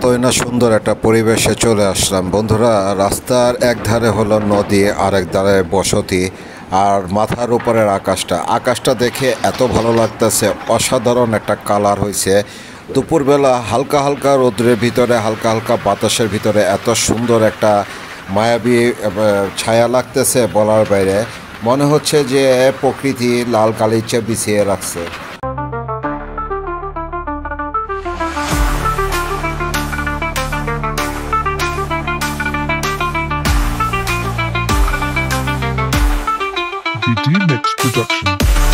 কতই না সুন্দর একটা পরিবেশে চলে আসলাম বন্ধুরা। রাস্তার এক ধারে হলো নদী, আরেক ধারে বসতি, আর মাথার উপরের আকাশটা দেখে এত ভালো লাগতেছে। অসাধারণ একটা কালার হয়েছে। দুপুরবেলা হালকা হালকা রৌদ্রের ভিতরে, হালকা হালকা বাতাসের ভিতরে এত সুন্দর একটা মায়াবী ছায়া লাগতেছে, বলার বাইরে। মনে হচ্ছে যে প্রকৃতি লাল গালিচা বিছিয়ে রাখছে। BD Mix Production.